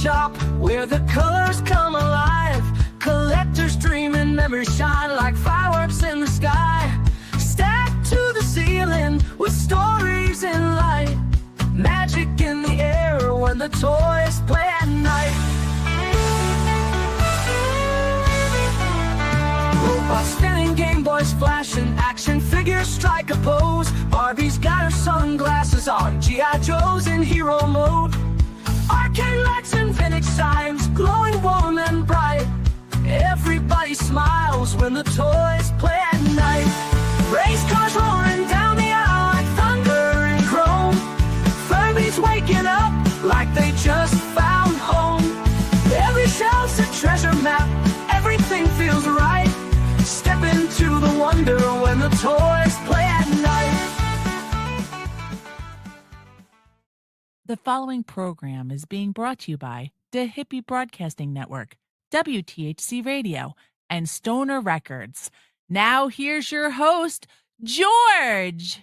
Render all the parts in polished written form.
shop where the colors come alive. Collectors dream and memories shine like fireworks in the sky. Stacked to the ceiling with stories in light. Magic in the air when the toys play at night. Robots spinning, Game Boys flashing, action figures strike a pose. Barbie's got her sunglasses on, G.I. Joe's in hero mode. Arcade lights and vintage signs, glowing warm and bright. Everybody smiles when the toys play at night. Race cars roaring down the aisle like thunder and chrome. Furby's waking up like they just found home. Every shelf's a treasure map, everything feels right. Step into the wonder when the toys play at night. The following program is being brought to you by the Hippie Broadcasting Network, WTHC Radio, and Stoner Records. Now here's your host, George.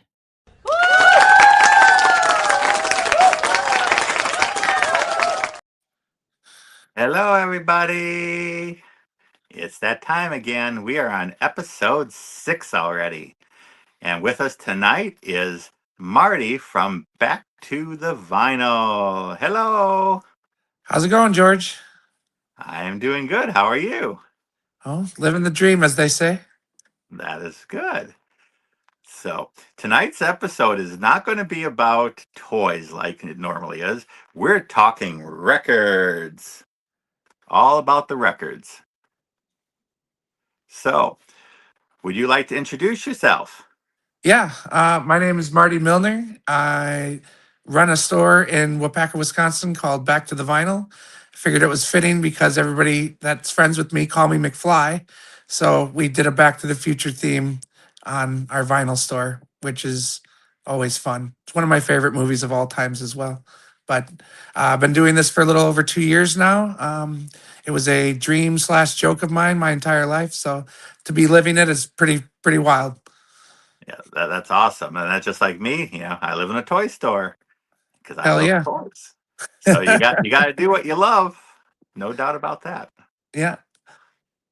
Hello, everybody. It's that time again. We are on episode 6 already. And with us tonight is Marty from Back to the Vinyl. Hello. How's it going, George? I'm doing good. How are you? Oh, living the dream, as they say. That is good. So tonight's episode is not going to be about toys like it normally is. We're talking records. All about the records. So, would you like to introduce yourself? Yeah, my name is Marty Milner. I run a store in Waupaca, Wisconsin called Back to the Vinyl. I figured it was fitting because everybody that's friends with me call me McFly. So we did a Back to the Future theme on our vinyl store, which is always fun. It's one of my favorite movies of all times as well. But I've been doing this for a little over 2 years now. It was a dream/joke of mine my entire life. So to be living it is pretty wild. Yeah, that's awesome. And that's just like me. You know, I live in a toy store because I Hell love yeah. toys. So you got to do what you love. No doubt about that. Yeah.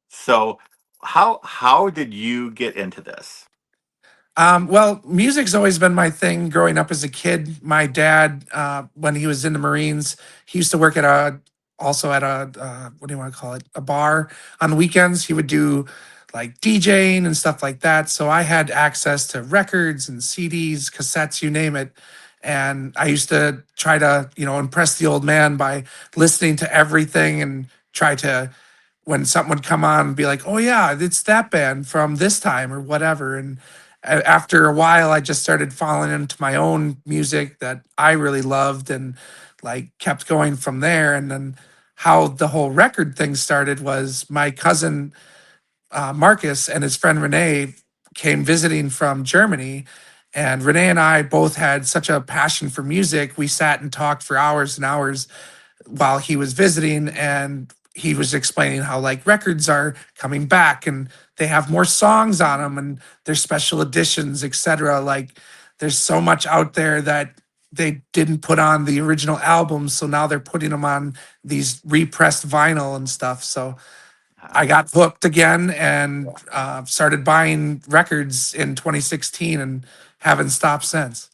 So how did you get into this? Well, music's always been my thing growing up as a kid. My dad, when he was in the Marines, he used to work at a what do you want to call it? A bar on the weekends. He would do like DJing and stuff like that. So I had access to records and CDs, cassettes, you name it. And I used to try to, impress the old man by listening to everything and try to, when something would come on, be like, oh yeah, it's that band from this time or whatever. And after a while, I just started falling into my own music that I really loved and like kept going from there. And then how the whole record thing started was my cousin Marcus and his friend Renee came visiting from Germany. And Renee and I both had such a passion for music. We sat and talked for hours and hours while he was visiting, and he was explaining how like records are coming back and they have more songs on them and there's special editions, etc. Like there's so much out there that they didn't put on the original albums, so now they're putting them on these repressed vinyl and stuff. So I got hooked again and started buying records in 2016 and haven't stopped since.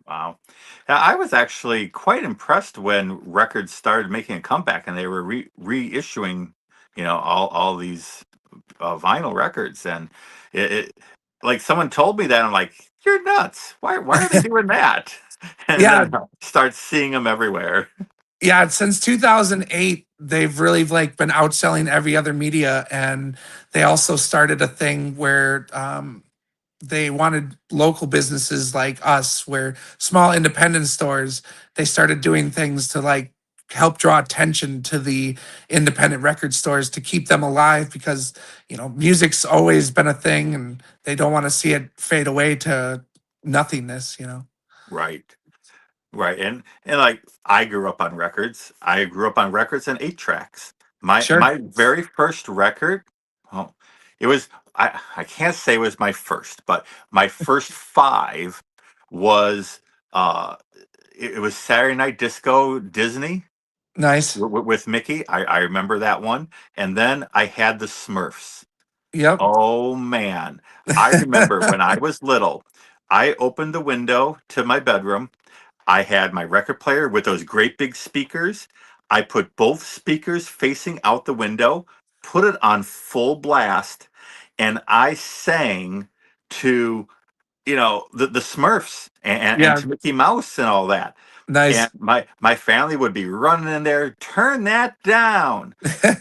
Wow. Now, I was actually quite impressed when records started making a comeback and they were reissuing, all these vinyl records. And it like someone told me that, I'm like, you're nuts. Why are they doing that? And Yeah. then start seeing them everywhere. Yeah, since 2008, they've really like been outselling every other media, and they also started a thing where they wanted local businesses like us, where small independent stores, they started doing things to like help draw attention to the independent record stores to keep them alive because, music's always been a thing and they don't want to see it fade away to nothingness. Right. Right. And like I grew up on records. I grew up on records and 8 tracks. My Sure. my very first record, well, it was I can't say it was my first, but my first 5 was it was Saturday Night Disco Disney. Nice. with Mickey. I remember that one. And then I had the Smurfs. Yep. Oh man. I remember when I was little, I opened the window to my bedroom. I had my record player with those great big speakers. I put both speakers facing out the window, put it on full blast, and I sang to, the Smurfs and Yeah. to Mickey Mouse and all that. And Nice. my family would be running in there, turn that down.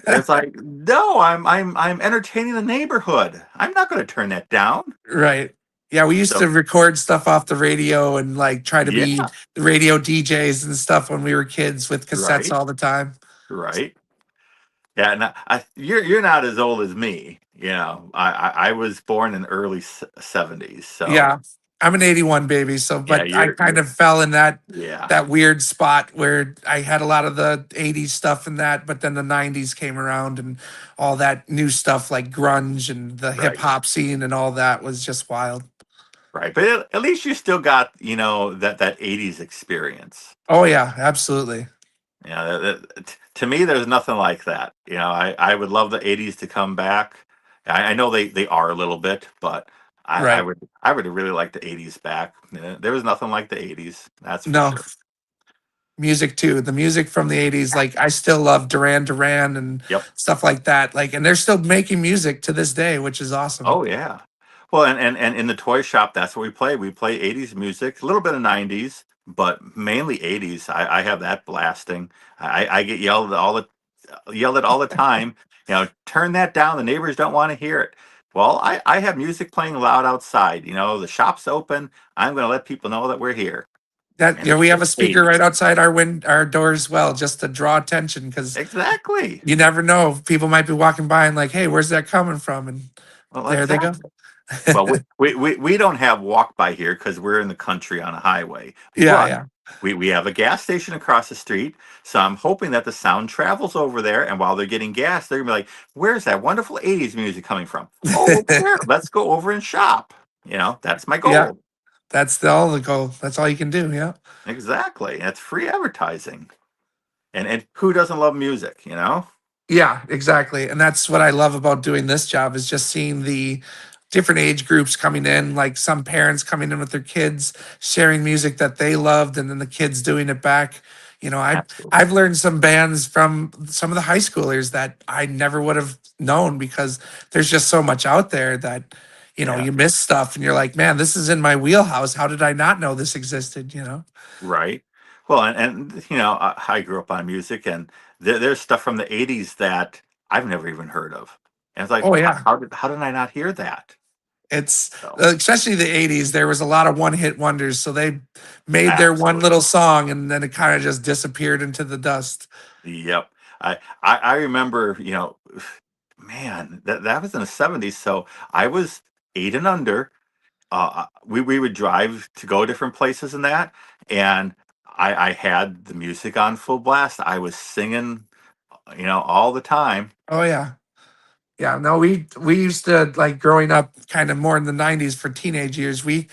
It's like, no, I'm entertaining the neighborhood. I'm not going to turn that down. Right. Yeah, we used So to record stuff off the radio and like try to yeah, be radio DJs and stuff when we were kids with cassettes right, all the time. right. Yeah, and you're not as old as me. I was born in early '70s, so Yeah. I'm an 81 baby, so yeah, but I kind of fell in yeah, that weird spot where I had a lot of the 80s stuff and that, but then the 90s came around and all that new stuff like grunge and the hip right, hop scene and all that was just wild. right. But at least you still got that '80s experience. Oh yeah, absolutely. To me, there's nothing like that. I would love the '80s to come back. I know they are a little bit, but Right. I would really like the '80s back. There was nothing like the '80s, that's for No, sure. music too. The music from the 80s, like I still love Duran Duran and Yep. stuff like that. Like, and they're still making music to this day, which is awesome. Oh yeah. Well, and in the toy shop, that's what we play. We play '80s music, a little bit of '90s, but mainly '80s. I have that blasting. I get yelled at all the time. Turn that down. The neighbors don't want to hear it. Well, I have music playing loud outside. The shop's open. I'm going to let people know that we're here. That, And we have a it's speaker 80s. right outside our door as well, just to draw attention because Exactly. you never know. People might be walking by and like, hey, where's that coming from? And Well, there they go. exactly. Well, we don't have walk by here because we're in the country on a highway, Yeah, but yeah. we have a gas station across the street. So I'm hoping that the sound travels over there, and while they're getting gas, they're gonna be like, "Where's that wonderful '80s music coming from?" Oh, over there. Let's go over and shop. That's my Yeah, goal. that's all the goal. That's all you can do. Yeah. Exactly. That's free advertising, and who doesn't love music? Yeah, exactly. And that's what I love about doing this job is just seeing the different age groups coming in, like some parents coming in with their kids, sharing music that they loved, and then the kids doing it back. Absolutely. I've learned some bands from some of the high schoolers that I never would have known because there's just so much out there that, Yeah. you miss stuff and you're like, man, this is in my wheelhouse. How did I not know this existed? Right. Well, and I grew up on music, and there's stuff from the '80s that I've never even heard of, and it's like, Oh yeah. how did I not hear that? It's So especially the 80s, there was a lot of one-hit wonders, so they made their one absolutely, little song and then it kind of just disappeared into the dust. yep. I remember, man, that was in the '70s, so I was 8 and under. We would drive to go different places and that, and I had the music on full blast. I was singing, all the time. Oh yeah. Yeah, no, we used to like growing up kind of more in the 90s for teenage years. We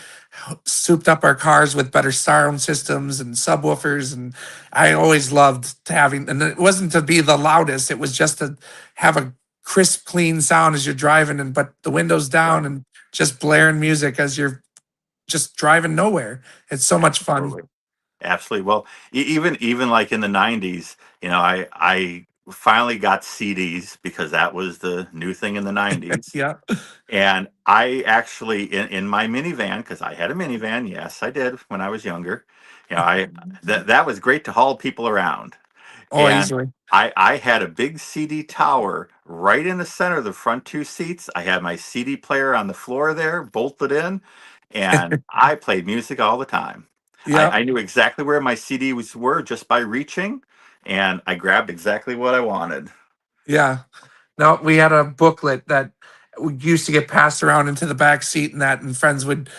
souped up our cars with better sound systems and subwoofers and I always loved having and it wasn't to be the loudest, it was just to have a crisp clean sound as you're driving and but the windows down Right. and just blaring music as you're just driving nowhere. It's so much fun. Absolutely. Absolutely. Well, even like in the '90s, I finally got CDs because that was the new thing in the '90s. Yeah. And I actually in my minivan, because I had a minivan, yes, I did when I was younger. I that was great to haul people around. Oh, And easily. I had a big CD tower right in the center of the front two seats. I had my CD player on the floor there, bolted in, and I played music all the time. Yeah. I knew exactly where my CDs were just by reaching, and I grabbed exactly what I wanted. Yeah. No, we had a booklet that we used to get passed around into the back seat and that, and friends would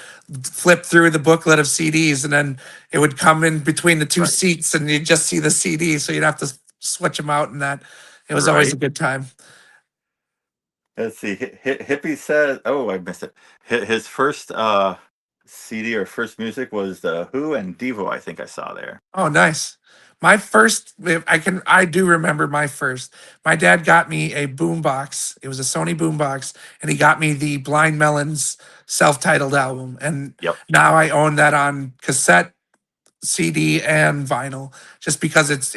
flip through the booklet of CDs and then it would come in between the two Right. seats and you'd just see the CD. So you'd have to switch them out and that. It was always a Right. good time. Let's see. Hippie says, "Oh, I missed it." His first CD or first music was the Who and Devo. I think I saw there. Oh, nice. My first, I do remember my first. My dad got me a boombox. It was a Sony boombox, and he got me the Blind Melons self-titled album. And Yep. now I own that on cassette, CD, and vinyl, just because it's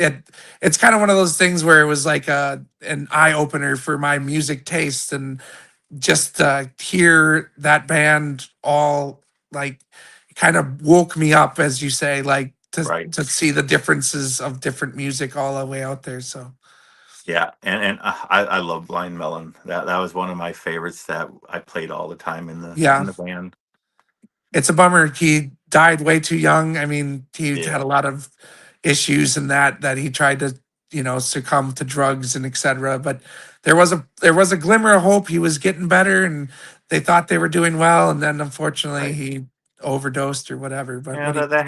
kind of one of those things where it was like an eye opener for my music taste, and just hear that band all like kind of woke me up, as you say, like Right. to see the differences of different music all the way out there. So Yeah, and I love Blind Melon. That was one of my favorites that I played all the time in yeah, the band. it's a bummer he died way too young. I mean, he had Yeah. a lot of issues in that he tried to, succumb to drugs and etc. But there was a glimmer of hope. He was getting better, and they thought they were doing well, and then unfortunately Right. he overdosed or whatever. But Yeah, that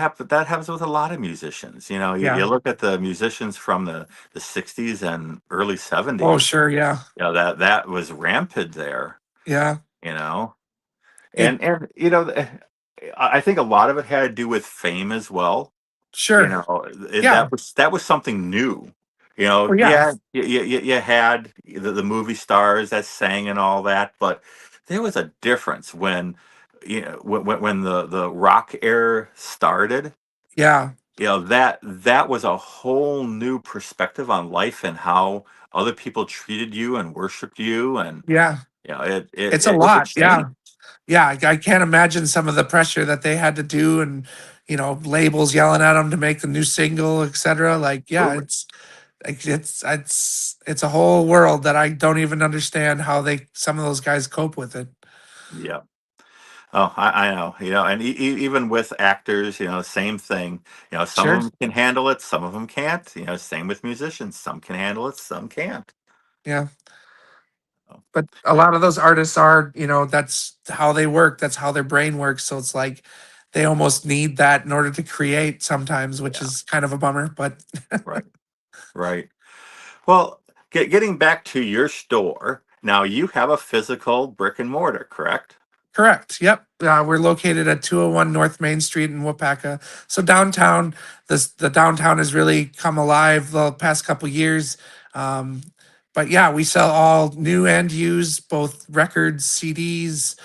happens with a lot of musicians. You yeah. look at the musicians from the '60s and early Oh, '70s. sure, yeah, That was rampant there. yeah. You know, It and I think a lot of it had to do with fame as well. You sure, know, yeah, that was something new. oh yeah, Yeah, you had the movie stars that sang and all that, but there was a difference when when the rock era started. yeah, That was a whole new perspective on life and how other people treated you and worshipped you, and yeah. It's a it was a lot, yeah, change. yeah. I can't imagine some of the pressure that they had to do, and labels yelling at them to make the new single, etc. Like, yeah, Absolutely. it's a whole world that I don't even understand how they some of those guys cope with it. Yeah. Oh, I know, and even with actors, same thing. Some Sure, of them can handle it, some of them can't. Same with musicians. Some can handle it, some can't. yeah. So, But a lot of those artists are, that's how they work. That's how their brain works. So it's like they almost need that in order to create sometimes, which yeah, is kind of a bummer. But right, right. Well, getting back to your store, now you have a physical brick and mortar, correct? correct. Yep. We're located at 201 North Main Street in Waupaca. So downtown, the downtown has really come alive the past couple years. Um, but yeah, we sell all new and used, both records, CDs,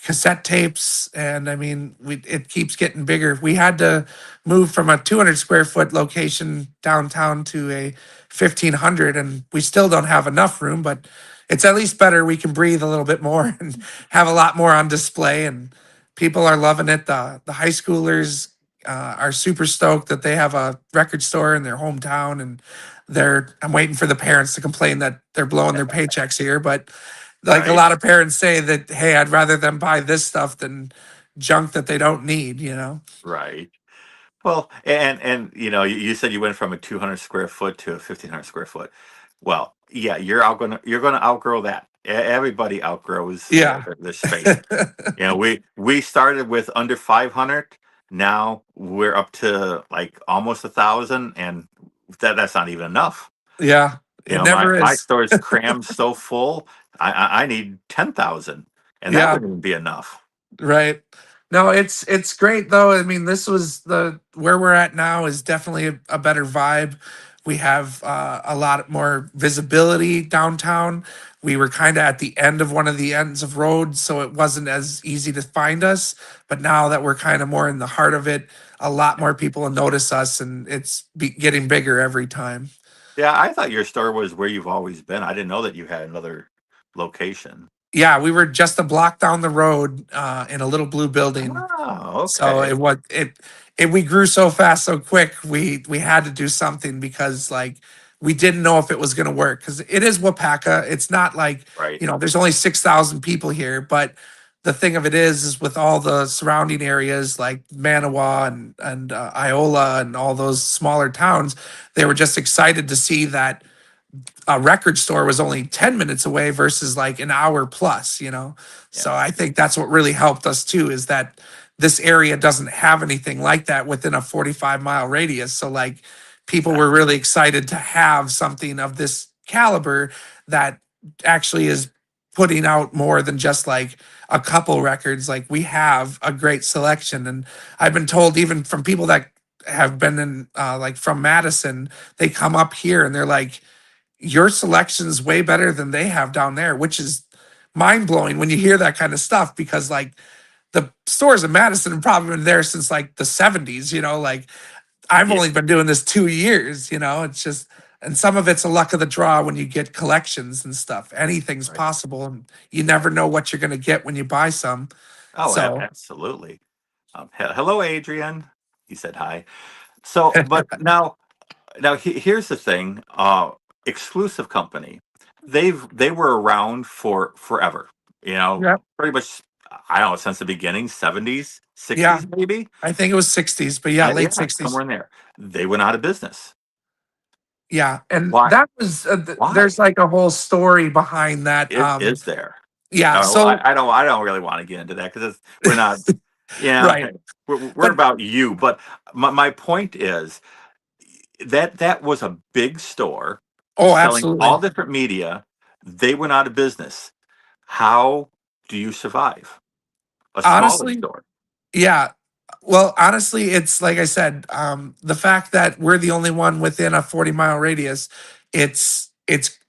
cassette tapes, and I mean it keeps getting bigger. We had to move from a 200 square foot location downtown to a 1500, and we still don't have enough room, but it's at least better. We can breathe a little bit more and have a lot more on display, and people are loving it. The high schoolers are super stoked that they have a record store in their hometown, and I'm waiting for the parents to complain that they're blowing their paychecks here, but like a Right, lot of parents say that, hey, I'd rather them buy this stuff than junk that they don't need. right. Well, and you said you went from a 200 square foot to a 1,500 square foot. Well, yeah, you're gonna outgrow that. Everybody outgrows Yeah. their space. We started with under 500. Now we're up to like almost 1,000, and that's not even enough. Yeah. It My never my is. store is crammed so full. I need 10,000, and that Yeah. wouldn't even be enough. Right. No, it's great though. I mean, this was the where we're at now is definitely a better vibe. We have a lot more visibility downtown. We were kind of at the end of one of the ends of roads, so it wasn't as easy to find us. But now that we're kind of more in the heart of it, a lot Yeah, more people will notice us, and getting bigger every time. yeah. I thought your store was where you've always been. I didn't know that you had another location. Yeah, we were just a block down the road in a little blue building. Oh, So okay. we grew so fast so quick, we had to do something because like we didn't know if it was going to work, because it is Wapaka. It's not like, Right. there's only 6,000 people here, but the thing of it is with all the surrounding areas like Manawa and Iola and all those smaller towns, they were just excited to see that a record store was only 10 minutes away versus like an hour plus. So Yeah. I think that's what really helped us too, is that this area doesn't have anything like that within a 45-mile radius. So like people were Exactly. really excited to have something of this caliber that actually is putting out more than just like a couple records. Like we have a great selection, and I've been told even from people that have been in like from Madison, they come up here and they're like, your selection's way better than they have down there, which is mind blowing when you hear that kind of stuff, because like the stores in Madison have probably been there since like the 70s, like I've Yeah, only been doing this 2 years, it's just, and some of it's a luck of the draw when you get collections and stuff. Anything's right. possible, and you never know what you're going to get when you buy some. Oh, So, absolutely. Hello, Adrian. He said hi. So, but now here's the thing. Exclusive company. They were around for forever. yeah, Pretty much. I don't know, since the beginning, 70s, yeah, 60s, maybe. I think it was 60s, but yeah, late Yeah, 60s. somewhere in there. They went out of business. Yeah, and Why? that was there's Why? like a whole story behind that. Is there? Yeah, No, so I don't really want to get into that because we're not. Yeah, right, we're but about you. But my point is that was a big store oh, selling all absolutely. different media. They went out of business. How do you survive a smaller Honestly, store? yeah. Well, honestly, it's like I said, the fact that we're the only one within a 40-mile radius, it's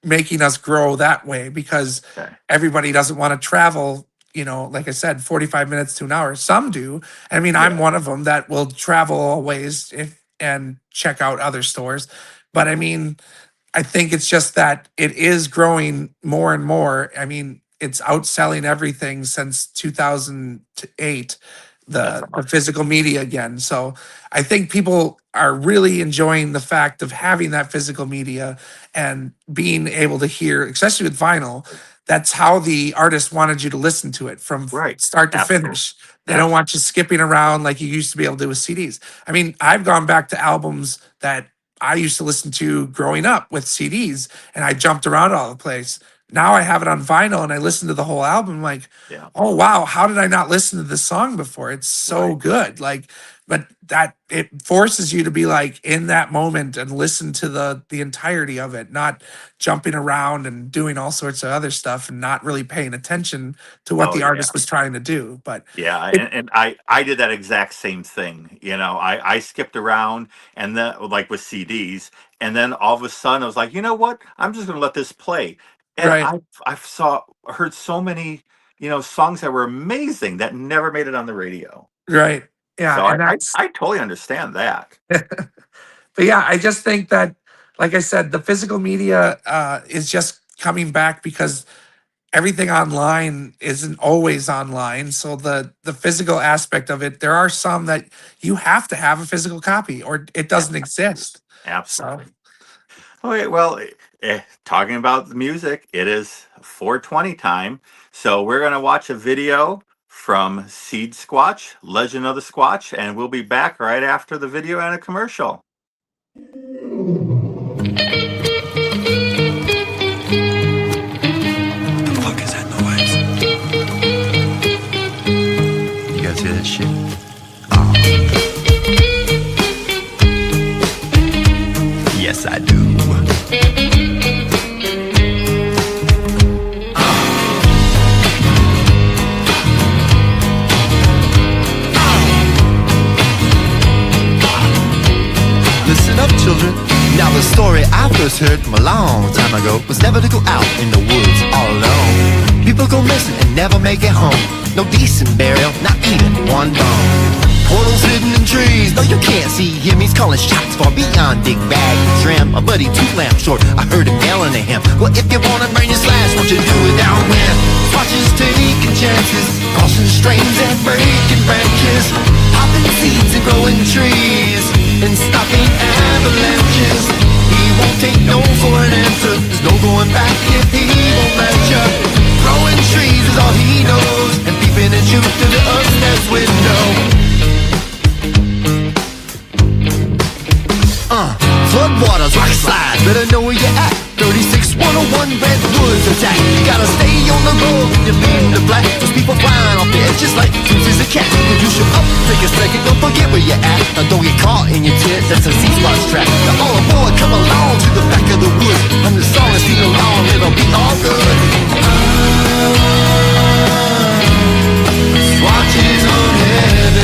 making us grow that way, because Okay. everybody doesn't want to travel, like I said, 45 minutes to an hour. Some do. I mean, I'm Yeah. one of them that will travel always if and check out other stores. But I mean, I think it's just that it is growing more and more. I mean, it's outselling everything since 2008, That's the awesome. physical media again. So I think people are really enjoying the fact of having that physical media and being able to hear, especially with vinyl. That's how the artist wanted you to listen to it from Right. start to Absolutely. finish. They don't want you Absolutely. skipping around like you used to be able to do with CDs. I mean, I've gone back to albums that I used to listen to growing up with CDs, and I jumped around all the place. Now I have it on vinyl and I listen to the whole album like, Yeah. oh wow, how did I not listen to this song before? It's so Right. good. Like, but that it forces you to be like in that moment and listen to the entirety of it, not jumping around and doing all sorts of other stuff and not really paying attention to what Oh the yeah. artist was trying to do. But Yeah, it and I did that exact same thing. I skipped around and then like with CDs, and then all of a sudden I was like, you know what? I'm just gonna let this play. And right, I heard so many, songs that were amazing that never made it on the radio. right. Yeah, So and I totally understand that. but yeah, I just think that, like I said, the physical media is just coming back because everything online isn't always online. So the physical aspect of it, there are some that you have to have a physical copy or it doesn't Absolutely. exist. So Absolutely. Okay, well, talking about the music, it is 420 time. So we're going to watch a video from Seed Squatch, Legend of the Squatch, and we'll be back right after the video and a commercial. The fuck is that noise? You guys hear that shit? Yes, I do. Listen up, children. Now the story I first heard from a long time ago was never to go out in the woods all alone. People go missing and never make it home. No decent burial, not even one bone. Portals hidden in trees, no you can't see him. He's calling shots far beyond Dick Bag and Trim. A buddy 2 lamps short, I heard him yelling at him. Well, if you wanna bring your slash, won't you do it down when? Swatches taking chances, crossing streams and breaking branches, popping seeds and growing trees, and stopping avalanches. He won't take no for an answer. There's no going back if he won't let you. Growing trees is all he knows, and peeping at you through the upstairs window. Floodwaters, rock slides, better know where you're at. 36101 Redwoods attack. You gotta stay on the road when you're beating the black. Those people flying off the edge just like Susie's a cat. If you should up, take a second, don't forget where you're at. Now don't get caught in your tits, that's a C-Spot's trap. Now all aboard, come along to the back of the woods. I'm the song and sing along, it'll be all good. Swatches on heaven.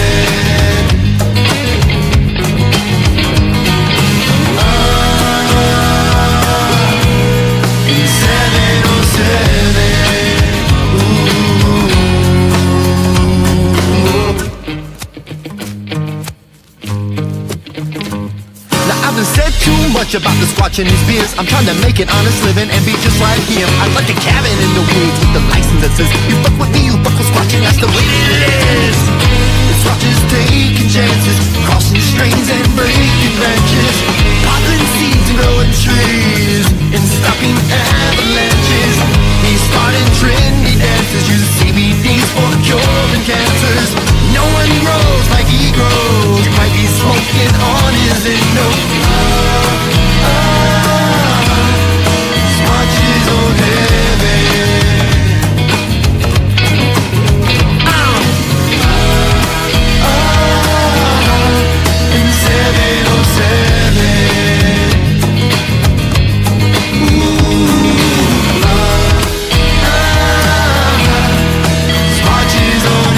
much about the squatch and his beers. I'm trying to make an honest living and be just like him. I'd like a cabin in the woods with the license that says, you fuck with me, you fuck with squatch, and that's the way it is. The squatch is taking chances, crossing streams and breaking branches, popping seeds and growing trees, and stopping avalanches. He's starting trendy dances, using CBDs for curing cancers. No one grows like he grows. Might be smoking on his endo. Swatches on heaven. And 707. Swatches on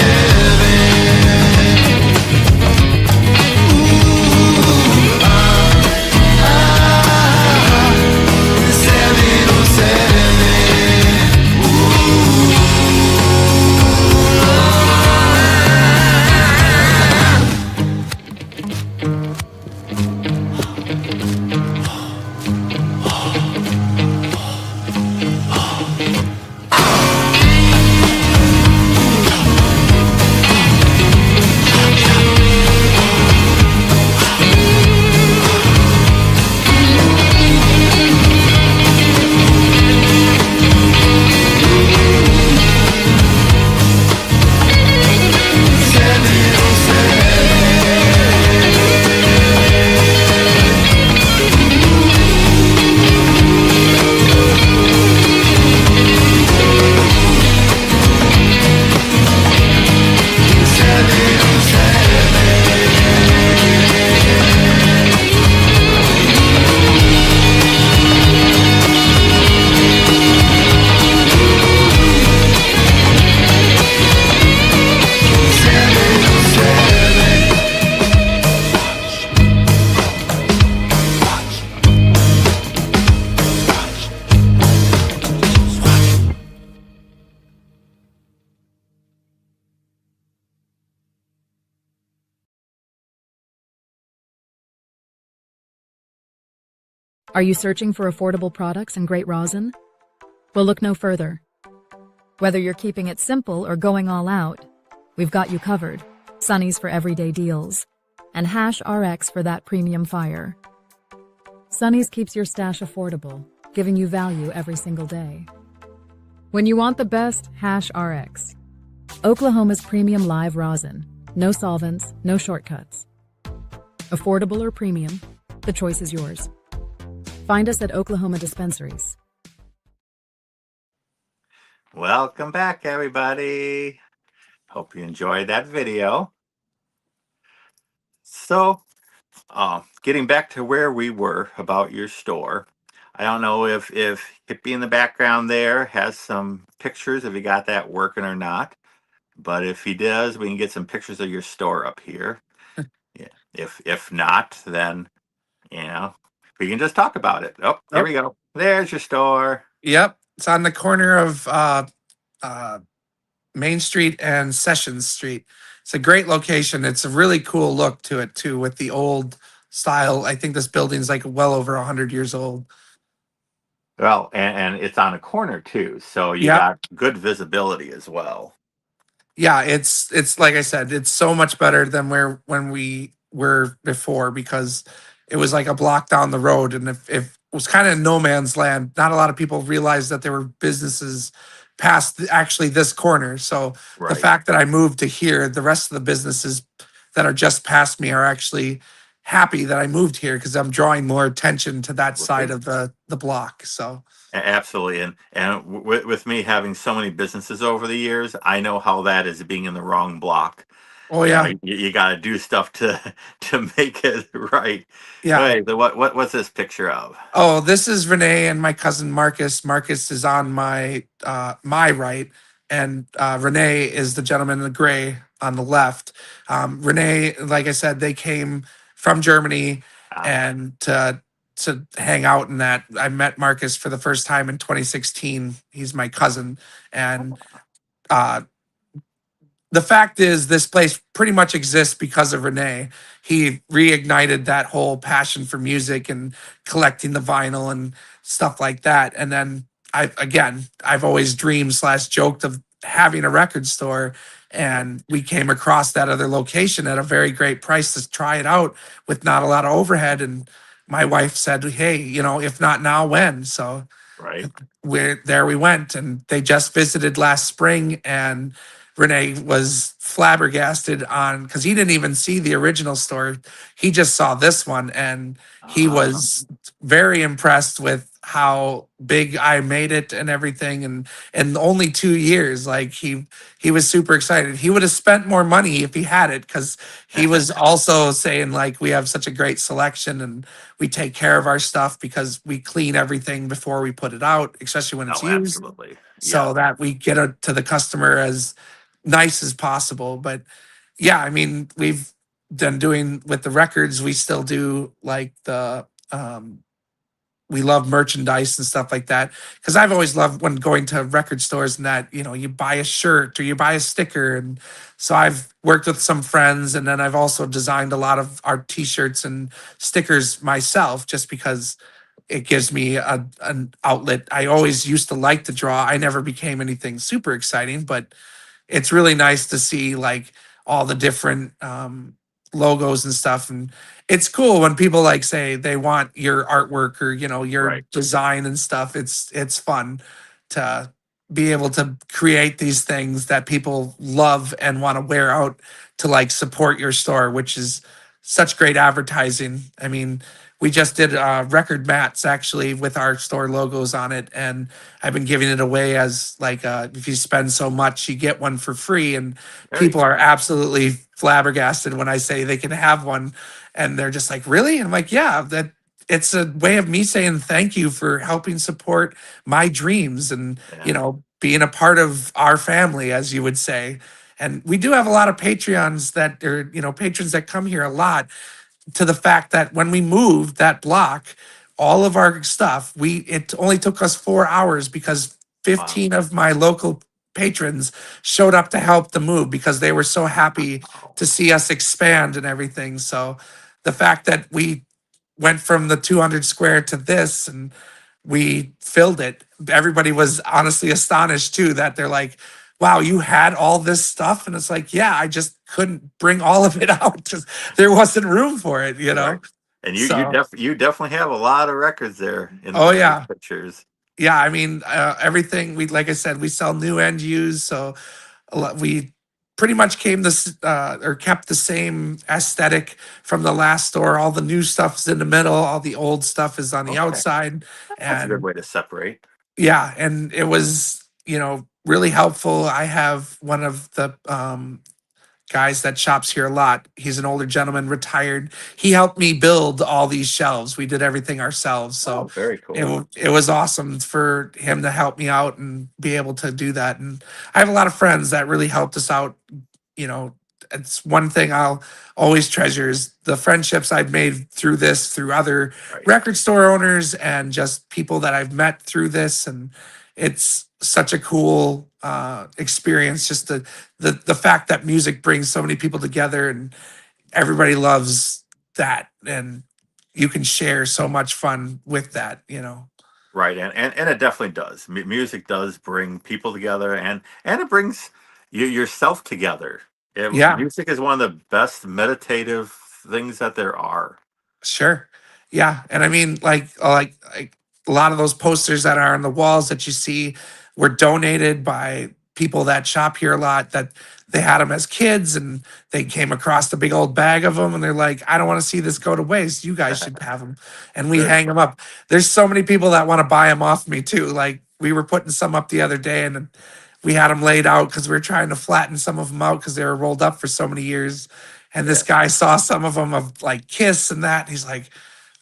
Are you searching for affordable products and great rosin? Well, look no further. Whether you're keeping it simple or going all out, we've got you covered. Sunny's for everyday deals, and Hash RX for that premium fire. Sunny's keeps your stash affordable, giving you value every single day. When you want the best, Hash RX. Oklahoma's premium live rosin. No solvents, no shortcuts. Affordable or premium, the choice is yours. Find us at Oklahoma dispensaries. Welcome back, everybody. Hope you enjoyed that video. So, getting back to where we were about your store, I don't know if Hippie in the background there has some pictures, if he got that working or not. But if he does, we can get some pictures of your store up here. Yeah. If not, then we can just talk about it. Oh, there we go. There's your store. Yep. It's on the corner of Main Street and Sessions Street. It's a great location. It's a really cool look to it too, with the old style. I think this building's like well over 100 years old. Well, and it's on a corner too, so you got good visibility as well. Yeah, it's like I said, it's so much better than when we were before, because it was like a block down the road, and if it was kind of no man's land. Not a lot of people realized that there were businesses past actually this corner. So the fact that I moved to here, the rest of the businesses that are just past me are actually happy that I moved here, because I'm drawing more attention to that side of the block. So absolutely, and with me having so many businesses over the years, I know how that is, being in the wrong block. Oh yeah, you got to do stuff to make it right. Yeah. Hey, what's this picture of? Oh, this is Renee and my cousin Marcus. Marcus is on my my right, and Renee is the gentleman in the gray on the left. Renee, like I said, they came from Germany and to hang out in that. I met Marcus for the first time in 2016. He's my cousin, and the fact is, this place pretty much exists because of Renee. He reignited that whole passion for music and collecting the vinyl and stuff like that. And then I've always dreamed slash joked of having a record store. And we came across that other location at a very great price to try it out with not a lot of overhead. And my wife said, "Hey, if not now, when?" So Right. we went, and they just visited last spring, and Renee was flabbergasted on, because he didn't even see the original store. He just saw this one, and he Ah, was very impressed with how big I made it and everything. And in only 2 years, like he was super excited. He would have spent more money if he had it, because he was also saying, like, we have such a great selection, and we take care of our stuff because we clean everything before we put it out, especially when it's oh, used, absolutely. Yeah. so that we get it to the customer as nice as possible. But yeah, I mean, we've done doing with the records, we still do like we love merchandise and stuff like that, because I've always loved when going to record stores and that, you buy a shirt or you buy a sticker. And so I've worked with some friends, and then I've also designed a lot of our t-shirts and stickers myself, just because it gives me an outlet. I always used to like to draw. I never became anything super exciting, but it's really nice to see like all the different logos and stuff. And it's cool when people like say they want your artwork or your Right. design and stuff. It's fun to be able to create these things that people love and want to wear out to like support your store, which is such great advertising. I mean, we just did record mats actually with our store logos on it, and I've been giving it away as like if you spend so much, you get one for free. And Very people cool. are absolutely flabbergasted when I say they can have one, and they're just like, "Really?" And I'm like, "Yeah, that it's a way of me saying thank you for helping support my dreams and Yeah. being a part of our family, as you would say." And we do have a lot of Patreons that are, patrons that come here a lot, to the fact that when we moved that block, all of our stuff, it only took us 4 hours because Wow. 15 of my local patrons showed up to help the move because they were so happy Wow. to see us expand and everything. So the fact that we went from the 200 square to this, and we filled it, everybody was honestly astonished too, that they're like, "Wow, you had all this stuff?" And it's like, "Yeah, I just couldn't bring all of it out because there wasn't room for it, you Right. know?" And So, you definitely have a lot of records there oh in those yeah. pictures. Yeah, I mean, everything, like I said, we sell new and used. So we pretty much came this or kept the same aesthetic from the last store. All the new stuff's in the middle, all the old stuff is on the Okay. outside. That's a good And way to separate. yeah, and it was, really helpful. I have one of the guys that shops here a lot. He's an older gentleman, retired. He helped me build all these shelves. We did everything ourselves. Oh, So very cool. it was awesome for him to help me out and be able to do that. And I have a lot of friends that really helped us out. You know, it's one thing I'll always treasure is the friendships I've made through this, through other Right. record store owners and just people that I've met through this. And it's such a cool experience, just the fact that music brings so many people together, and everybody loves that, and you can share so much fun with that. Right. And it definitely does. Music does bring people together, and it brings yourself together. Yeah, Music is one of the best meditative things that there are. sure. Yeah, and I mean, like a lot of those posters that are on the walls that you see were donated by people that shop here a lot, that they had them as kids, and they came across the big old bag of them, and they're like, "I don't want to see this go to waste. You guys should have them." And we Very hang them cool. up. There's so many people that want to buy them off me too. Like, we were putting some up the other day, and we had them laid out because we were trying to flatten some of them out because they were rolled up for so many years. And this Yeah. guy saw some of them of like Kiss and that. And he's like,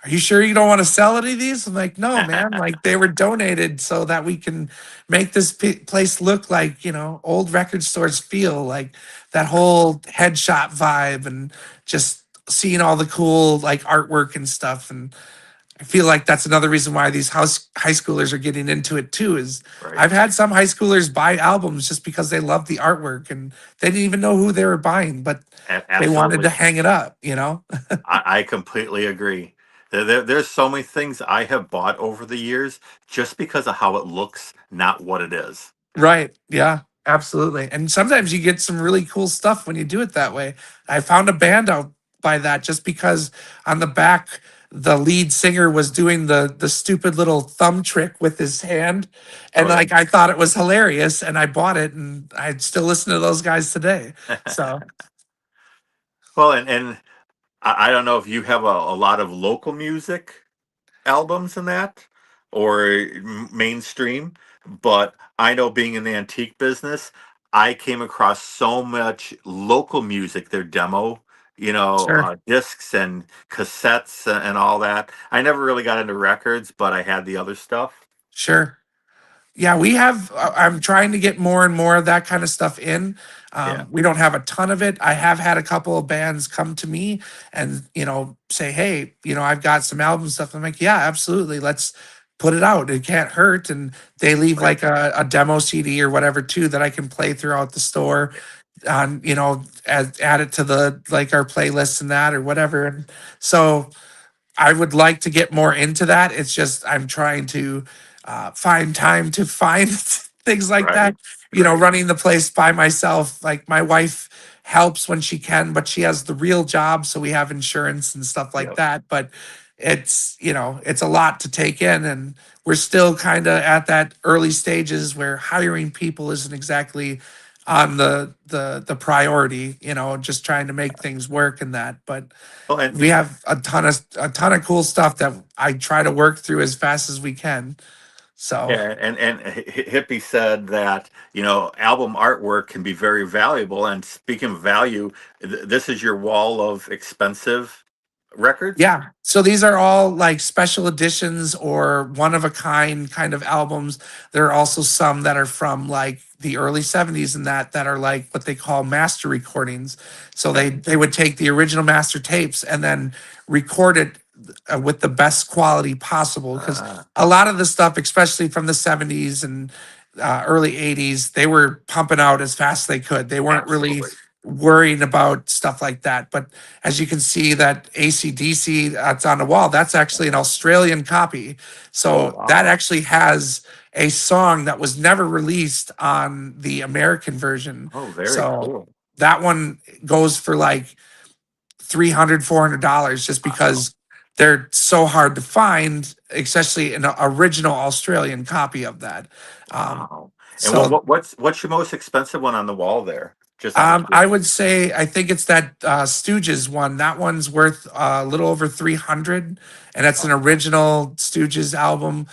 "Are you sure you don't want to sell any of these?" I'm like, "No, man. Like, they were donated so that we can make this place look like, old record stores feel like that whole headshot vibe, and just seeing all the cool like artwork and stuff." And I feel like that's another reason why these high schoolers are getting into it too. Is Right. I've had some high schoolers buy albums just because they love the artwork and they didn't even know who they were buying, but they wanted to Absolutely. hang it up, you know? I completely agree. There's so many things I have bought over the years just because of how it looks, not what it is. Right. Yeah, absolutely. And sometimes you get some really cool stuff when you do it that way. I found a band out by that just because on the back the lead singer was doing the stupid little thumb trick with his hand, and Oh like I thought it was hilarious and I bought it and I still listen to those guys today. yeah. So, Well, and I don't know if you have a lot of local music albums in that or mainstream, but I know being in the antique business, I came across so much local music, their demo, sure. discs and cassettes and all that. I never really got into records, but I had the other stuff. Sure. Yeah, we have. I'm trying to get more and more of that kind of stuff in. Yeah, We don't have a ton of it. I have had a couple of bands come to me and say, "Hey, I've got some album stuff." I'm like, "Yeah, absolutely. Let's put it out. It can't hurt." And they leave right. like a demo CD or whatever too that I can play throughout the store. On add it to the like our playlists and that or whatever. And so I would like to get more into that. It's just I'm trying to find time to find things like that. Right, right. Running the place by myself. Like my wife helps when she can, but she has the real job, so we have insurance and stuff like Yep. that. But it's a lot to take in, and we're still kind of at that early stages where hiring people isn't exactly on the priority. Just trying to make things work and that, but Well, and we have a ton of cool stuff that I try to work through as fast as we can. So yeah, and Hippie said that album artwork can be very valuable. And speaking of value, this is your wall of expensive records. yeah, so these are all like special editions or one of a kind of albums. There are also some that are from like the early 70s and that are like what they call master recordings. So Okay. they would take the original master tapes and then record it with the best quality possible, because Uh, a lot of the stuff, especially from the 70s and early 80s, they were pumping out as fast as they could. They weren't really absolutely. worrying about stuff like that. But as you can see, that ACDC that's on the wall, that's actually an Australian copy. Oh So that wow. actually has a song that was never released on the American version. Oh, very So cool. that one goes for like $300, $400 just Wow. because they're so hard to find, especially an original Australian copy of that. Um, Wow. And so what's your most expensive one on the wall there? Just out of I curiosity. would say I think it's that Stooges one. That one's worth a little over 300, and that's an Oh, original Stooges album.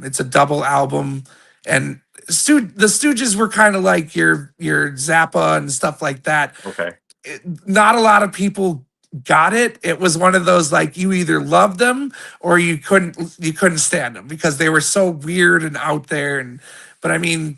It's a double album, and the Stooges were kind of like your Zappa and stuff like that. okay. Not a lot of people got it. It was one of those like you either loved them or you couldn't stand them because they were so weird and out there. And but I mean,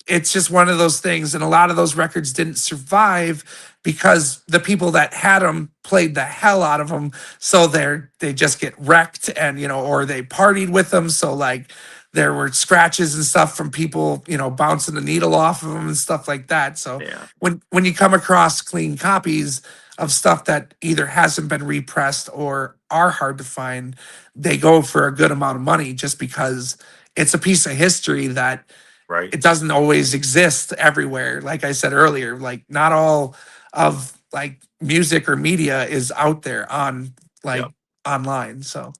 it's just one of those things, and a lot of those records didn't survive because the people that had them played the hell out of them, so they just get wrecked, and or they partied with them, so like there were scratches and stuff from people bouncing the needle off of them and stuff like that. So Yeah. when you come across clean copies of stuff that either hasn't been repressed or are hard to find, they go for a good amount of money just because it's a piece of history that Right. it doesn't always exist everywhere. Like I said earlier, like not all of like music or media is out there on Yep. like online. So,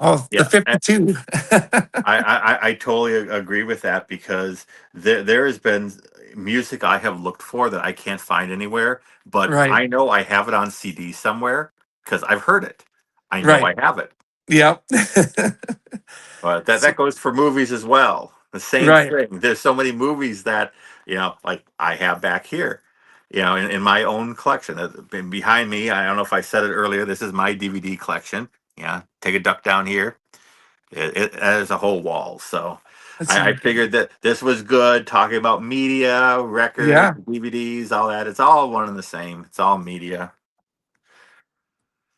oh, the Yeah. 52. I totally agree with that because there has been music I have looked for that I can't find anywhere, but Right, I know I have it on CD somewhere because I've heard it. I know right. I have it. Yep. But that So, goes for movies as well. The same right, thing. There's so many movies that like I have back here, in my own collection. Been behind me. I don't know if I said it earlier. This is my DVD collection. Yeah, take a duck down here. It has a whole wall. So let's I see. figured that this was good. Talking about media, records, Yeah, DVDs, all that. It's all one and the same. It's all media.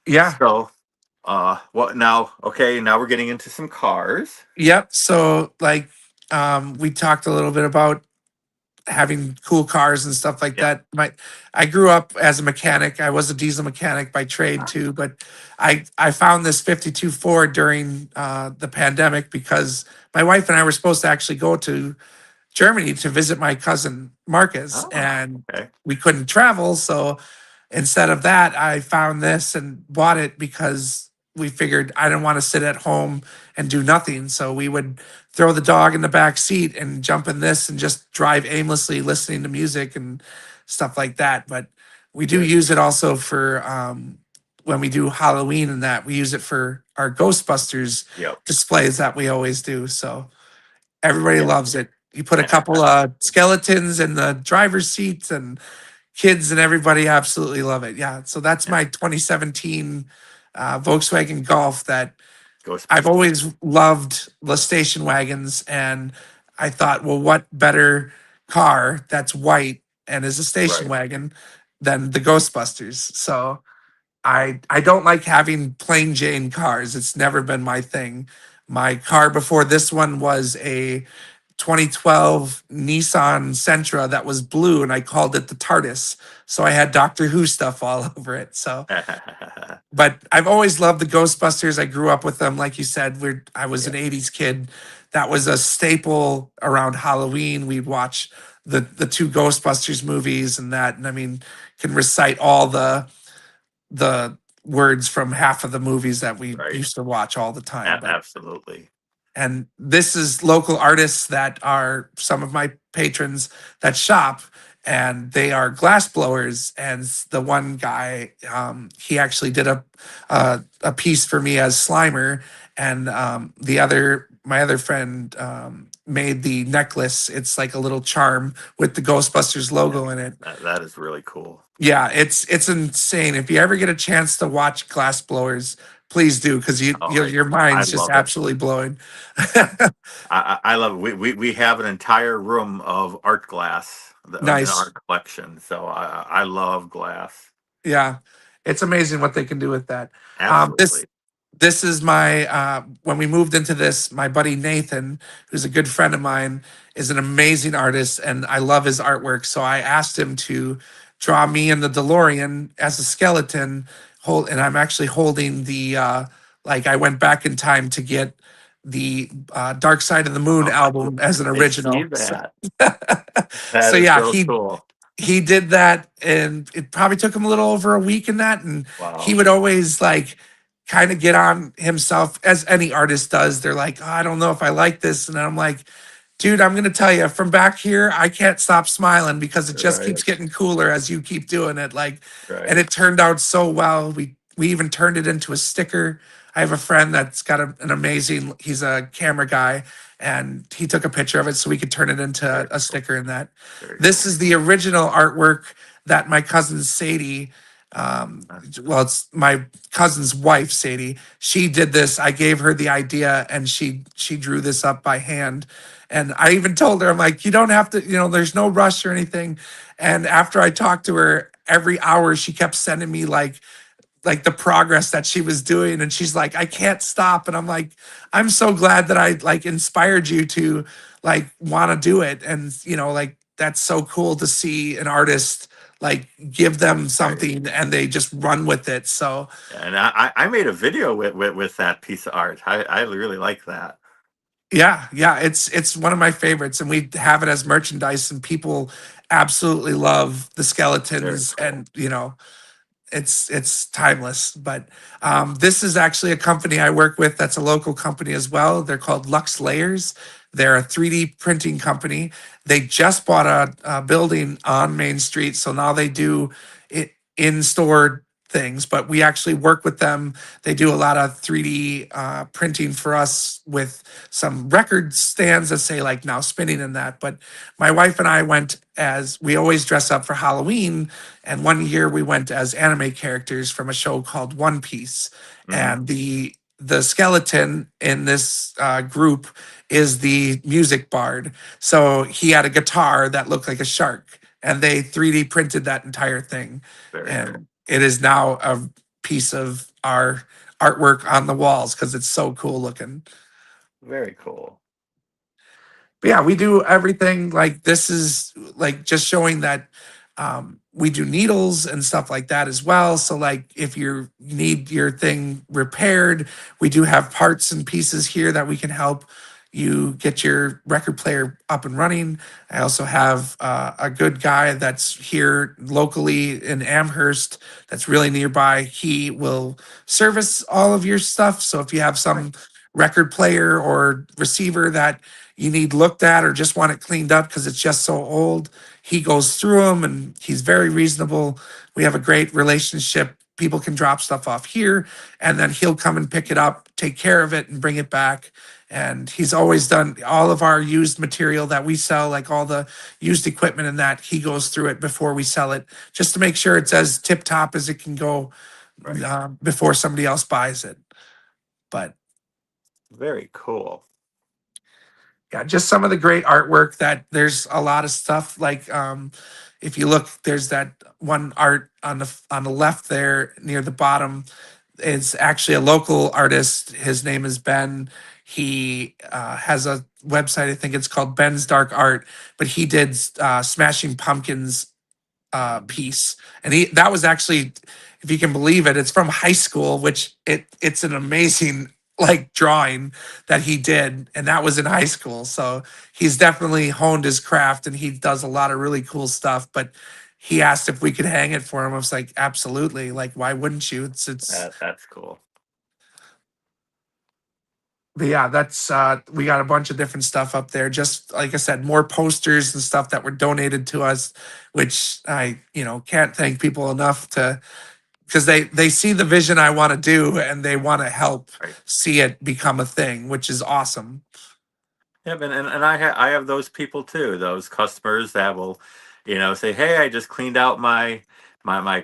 yeah. So. Well, now, okay, now we're getting into some cars. Yep. So like we talked a little bit about having cool cars and stuff like Yeah. that. I grew up as a mechanic. I was a diesel mechanic by trade too, but I found this 52 Ford during the pandemic because my wife and I were supposed to actually go to Germany to visit my cousin Marcus, Oh, and okay. we couldn't travel. So instead of that, I found this and bought it because we figured I didn't want to sit at home and do nothing. So we would throw the dog in the back seat and jump in this and just drive aimlessly, listening to music and stuff like that. But we do Good. use it also for when we do Halloween and that. We use it for our Ghostbusters Yep. displays that we always do. So everybody Yeah. loves it. You put a couple of skeletons in the driver's seats and kids and everybody absolutely love it. Yeah. So that's Yeah. my 2017 Volkswagen Golf that I've Ghostbusters. always loved the station wagons. And I thought, well, what better car that's white and is a station Right. wagon than the Ghostbusters? So I don't like having plain Jane cars. It's never been my thing. My car before this one was a 2012 Nissan Sentra that was blue, and I called it the Tardis. So I had Doctor Who stuff all over it. So, but I've always loved the Ghostbusters. I grew up with them, like you said. I was Yeah. an '80s kid. That was a staple around Halloween. We'd watch the two Ghostbusters movies and that, and I mean, can recite all the words from half of the movies that we Right. used to watch all the time. But Absolutely. and this is local artists that are some of my patrons that shop, and they are glass blowers. And the one guy, he actually did a piece for me as Slimer, and my other friend made the necklace. It's like a little charm with the Ghostbusters logo in it. That is really cool. Yeah, it's insane. If you ever get a chance to watch glass blowers, please do, because Oh, your I mind's just love it. absolutely blowing. I love it. We have an entire room of art glass in Nice. our collection. So I love glass. Yeah, it's amazing what they can do with that. Absolutely. This is my when we moved into this, my buddy Nathan, who's a good friend of mine, is an amazing artist, and I love his artwork. So I asked him to draw me in the DeLorean as a skeleton, and I'm actually holding the like I went back in time to get the Dark Side of the Moon Oh, album as an I see original. that. So That is yeah, so cool. he did that, and it probably took him a little over a week in that, and he Wow. would always like kind of get on himself, as any artist does. They're like, oh, I don't know if I like this, and I'm like, dude, I'm gonna tell you, from back here I can't stop smiling because it just keeps Right. getting cooler as you keep doing it. Like, and Right. it turned out so well. We even turned it into a sticker. I have a friend that's got an amazing, he's a camera guy, and he took a picture of it so we could turn it into Very a cool. sticker in that. Very This cool. is the original artwork that my cousin Sadie, well, it's my cousin's wife, Sadie. She did this. I gave her the idea, and she drew this up by hand. And I even told her, I'm like, you don't have to, there's no rush or anything. And after I talked to her, every hour she kept sending me like the progress that she was doing, and she's like, I can't stop. And I'm like, I'm so glad that I like inspired you to like want to do it. And like that's so cool to see an artist like give them Right. something and they just run with it. So And I made a video with that piece of art. I really like that. yeah, it's one of my favorites, and we have it as merchandise, and people absolutely love the Very skeletons. cool. And it's timeless. But this is actually a company I work with that's a local company as well. They're called Lux Layers. They're a 3D printing company. They just bought a building on Main Street, so now they do it in-store things, but we actually work with them. They do a lot of 3D printing for us with some record stands that say like now spinning and that. But my wife and I went, as we always dress up for Halloween, and one year we went as anime characters from a show called One Piece. Mhm. And the skeleton in this group is the music bard. So he had a guitar that looked like a shark, and they 3D printed that entire thing. Very cool. And it is now a piece of our artwork on the walls because it's so cool looking. Very cool. But yeah, we do everything. Like this is like just showing that we do needles and stuff like that as well. So like if you need your thing repaired, we do have parts and pieces here that we can help you get your record player up and running. I also have a good guy that's here locally in Amherst that's really nearby. He will service all of your stuff. So if you have some record player or receiver that you need looked at or just want it cleaned up because it's just so old, he goes through them and he's very reasonable. We have a great relationship. People can drop stuff off here and then he'll come and pick it up, take care of it, and bring it back. And he's always done all of our used material that we sell, like all the used equipment and that. He goes through it before we sell it just to make sure it's as tip top as it can go before somebody else buys it. But very cool. Yeah, just some of the great artwork that there's a lot of stuff like if you look, there's that one art on the left there near the bottom. It's actually a local artist. His name is Ben. He has a website. I think it's called Ben's Dark Art, but he did Smashing Pumpkins piece, and that was actually, if you can believe it, it's from high school, which it's an amazing like drawing that he did, and that was in high school. So he's definitely honed his craft, and he does a lot of really cool stuff. But he asked if we could hang it for him. I was like, absolutely. Like, why wouldn't you? It's That's cool. But yeah, that's we got a bunch of different stuff up there. Just like I said, more posters and stuff that were donated to us, which I can't thank people enough to, because they see the vision I want to do and they want to help see it become a thing, which is awesome. Yeah, and I have those people too, those customers that will, say, hey, I just cleaned out my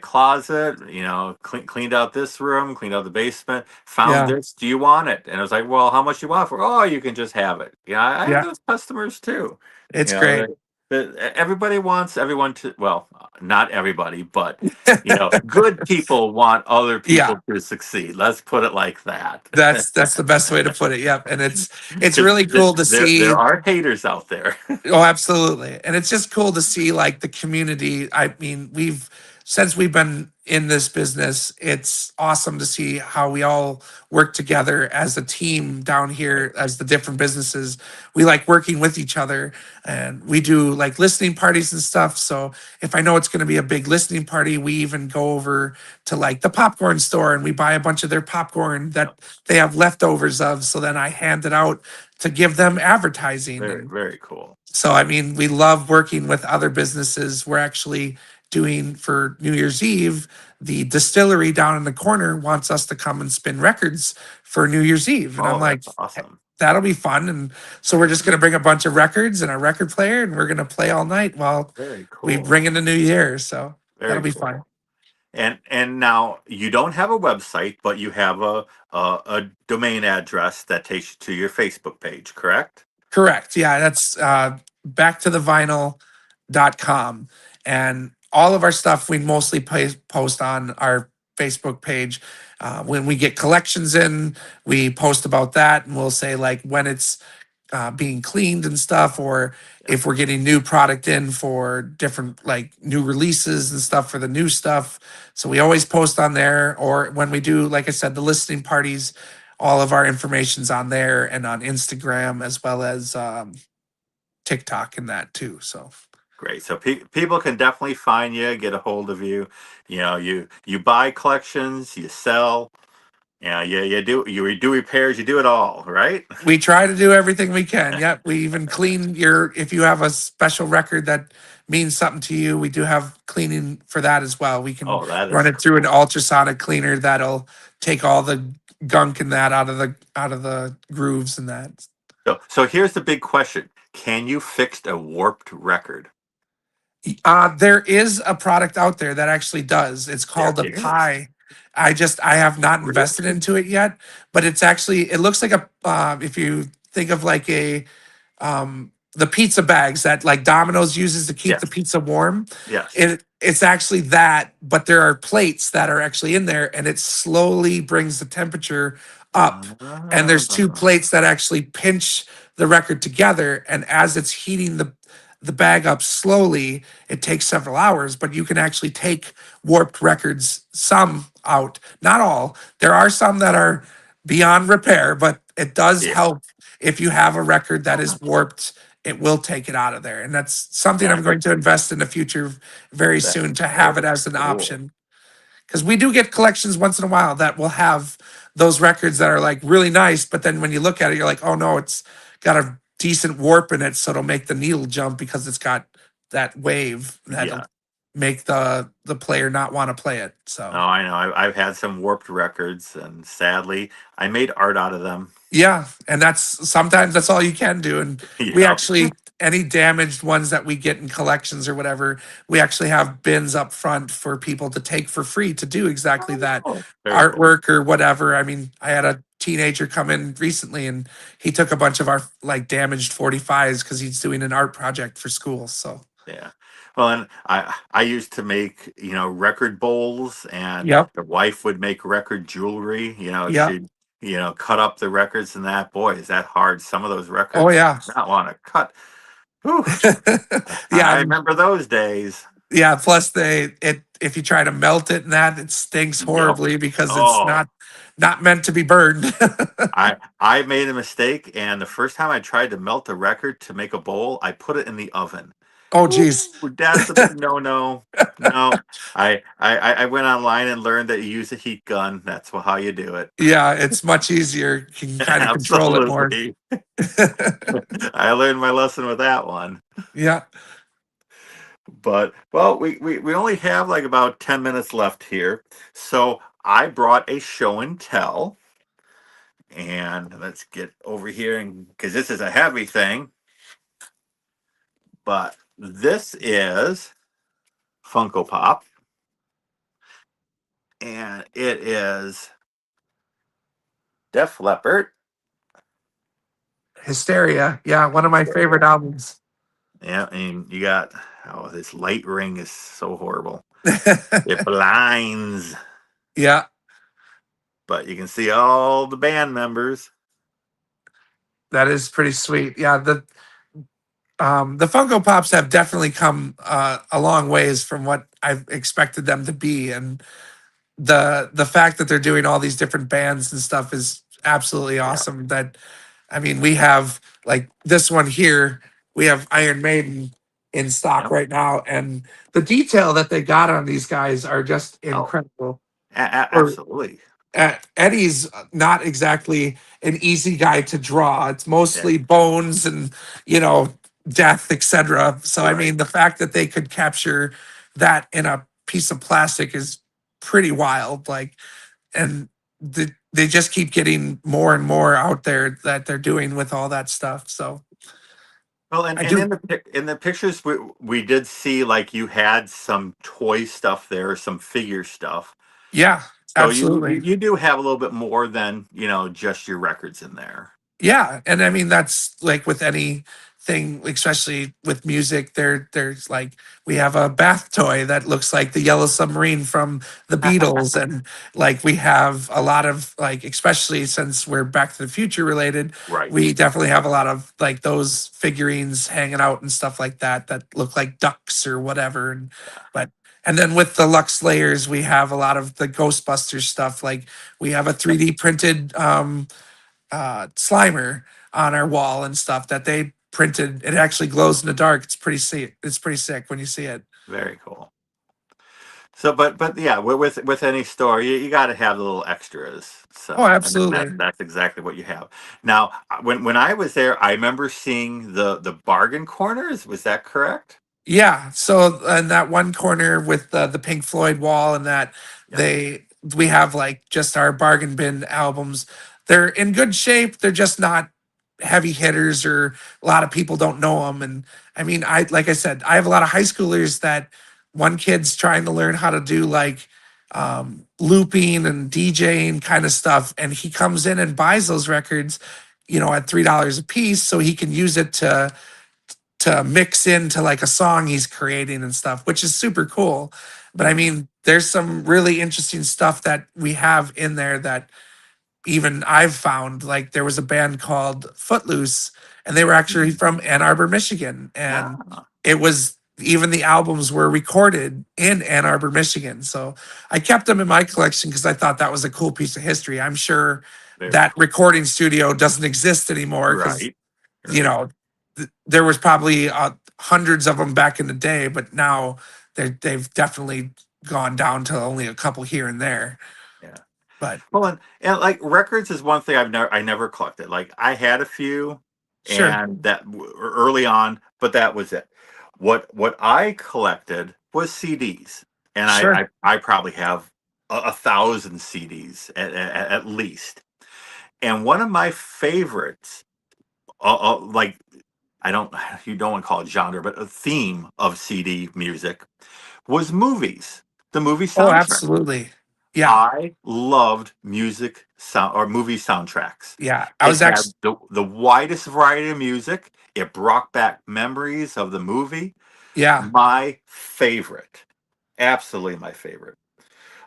closet, cleaned out this room, cleaned out the basement, found Yeah. this. Do you want it? And I was like, well, how much you want for? Oh, you can just have it. Yeah, I Yeah. have those customers too. It's great. Everybody wants everyone to, well, not everybody, but good people want other people to succeed. Let's put it like that. That's the best way to put it. Yep. And it's really cool to see. There are haters out there. Oh, absolutely. And it's just cool to see like the community. I mean, since we've been in this business, it's awesome to see how we all work together as a team down here as the different businesses. We like working with each other, and we do like listening parties and stuff. So if I know it's going to be a big listening party, we even go over to like the popcorn store and we buy a bunch of their popcorn that they have leftovers of. So then I hand it out to give them advertising. Very, very cool. So, I mean, we love working with other businesses. We're actually doing for New Year's Eve, the distillery down in the corner wants us to come and spin records for New Year's Eve. And I'm like, awesome. That'll be fun. And so we're just going to bring a bunch of records and a record player, and we're going to play all night while we bring in the new year. So that'll be fun. And now you don't have a website, but you have a domain address that takes you to your Facebook page, correct? Correct. Yeah, that's backtothevinyl.com. And all of our stuff we mostly post on our Facebook page. When we get collections in, we post about that, and we'll say like when it's being cleaned and stuff, or if we're getting new product in for different like new releases and stuff for the new stuff. So we always post on there, or when we do, like I said, the listening parties, all of our information's on there and on Instagram as well as TikTok and that too. So great. So people can definitely find you, get a hold of you. You buy collections, you sell. You do repairs, you do it all, right? We try to do everything we can. Yep. We even clean if you have a special record that means something to you, we do have cleaning for that as well. We can run it through an ultrasonic cleaner that'll take all the gunk and that out of the grooves and that. So here's the big question. Can you fix a warped record? There is a product out there that actually does. It's called a Pi. I have not invested into it yet, but it looks like if you think of like the pizza bags that like Domino's uses to keep the pizza warm. Yes. it's actually that, but there are plates that are actually in there, and it slowly brings the temperature up. And there's two Ah, plates that actually pinch the record together. And as it's heating the bag up slowly, it takes several hours, but you can actually take warped records, some out, not all. There are some that are beyond repair, but it does yeah, help if you have a record that is warped. It will take it out of there. And that's something I'm that, going to invest in the future very that's soon to have it very as an cool. option. Because we do get collections once in a while that will have those records that are like really nice, but then when you look at it, you're like, oh no, it's got a decent warp in it, so it'll make the needle jump because it's got that wave that'll Yeah. make the player not want to play it. Oh, So I know. I've had some warped records, and sadly, I made art out of them. yeah, and sometimes that's all you can do. And we Yeah. actually, any damaged ones that we get in collections or whatever, we actually have bins up front for people to take for free to do exactly that Oh, very cool. artwork or whatever. I mean, I had a teenager come in recently and he took a bunch of our like damaged 45s because he's doing an art project for school. So Yeah. Well, and I used to make, record bowls, and yep, the wife would make record jewelry. yep, She'd, cut up the records, and that, boy, is that hard. Some of those oh records yeah. not want to cut. Whew, Yeah, I remember those days. yeah, plus if you try to melt it and that, it stinks Yep. horribly because it's Oh, not meant to be burned. I made a mistake, and the first time I tried to melt a record to make a bowl, I put it in the oven. Oh Ooh, geez. that's a big no. No, I went online and learned that you use a heat gun. That's how you do it. Yeah, it's much easier. You can kind of control it more. Absolutely. I learned my lesson with that one. Yeah. But well, we only have like about 10 minutes left here. So I brought a show and tell. And let's get over here, and because this is a heavy thing, but this is Funko Pop, and it is Def Leppard. Hysteria. Yeah, one of my favorite albums. Yeah, and you got, this light ring is so horrible. It blinds, Yeah, but you can see all the band members. that is pretty sweet. Yeah, the Funko Pops have definitely come a long ways from what I've expected them to be, and the fact that they're doing all these different bands and stuff is absolutely Yeah. awesome. That I mean, we have like this one here. We have Iron Maiden in stock Yep. right now, and the detail that they got on these guys are just Oh, incredible. absolutely. Eddie's not exactly an easy guy to draw. It's Yeah, mostly bones and death, etc. So I right. mean, the fact that they could capture that in a piece of plastic is pretty wild. Like, and they just keep getting more and more out there that they're doing with all that stuff. So Well, and, I and do, in the pictures we did see, like, you had some toy stuff there, some figure stuff. yeah, So you, absolutely. you you do have a little bit more than, just your records in there. Yeah, and I mean that's like with anything, especially with music. There's like we have a bath toy that looks like the Yellow Submarine from the Beatles, and like we have a lot of like, especially since we're Back to the Future related, Right. we definitely have a lot of like those figurines hanging out and stuff like that that look like ducks or whatever. And but and then with the Lux layers, we have a lot of the Ghostbusters stuff. Like we have a 3D printed Slimer on our wall and stuff that they printed. It actually glows in the dark. It's pretty sick. It's pretty sick when you see it. Very cool. So, but yeah, with any store, you got to have the little extras. Oh, So, and absolutely. that's exactly what you have. Now, when I was there, I remember seeing the bargain corners. Was that correct? Yeah. So in that one corner with the Pink Floyd wall and that Yeah. we have like just our bargain bin albums. They're in good shape. They're just not heavy hitters or a lot of people don't know them. And I mean, like I said, I have a lot of high schoolers that one kid's trying to learn how to do like looping and DJing kind of stuff. And he comes in and buys those records, at $3 a piece so he can use it to to mix into like a song he's creating and stuff, which is super cool. But I mean, there's some really interesting stuff that we have in there that even I've found. Like there was a band called Footloose, and they were actually from Ann Arbor, Michigan, and Ah, it was even the albums were recorded in Ann Arbor, Michigan. So I kept them in my collection because I thought that was a cool piece of history. I'm sure very that cool. recording studio doesn't exist anymore because Right. you Right. know there was probably hundreds of them back in the day, but now they've definitely gone down to only a couple here and there. Yeah. But Well, and like records is one thing I never collected. Like I had a few, sure, and early on, but that was it. What I collected was CDs, and sure. I probably have 1,000 CDs at least. And one of my favorites, like I don't you don't want to call it genre, but a theme of CD music was movies, the movie Oh, soundtrack. absolutely. Yeah, I loved music sound or movie soundtracks. yeah. I It was had actually, the widest variety of music. It brought back memories of the movie. yeah, My favorite, absolutely my favorite.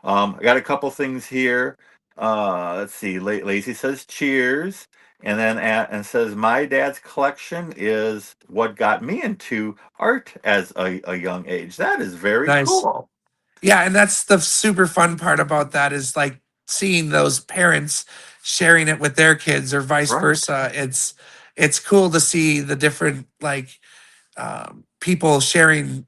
I got a couple things here. Let's see. Lazy says cheers, and then and says my dad's collection is what got me into art as a young age. That is very nice. cool. Yeah, and that's the super fun part about that is like seeing those parents sharing it with their kids or vice Right. versa. It's cool to see the different like people sharing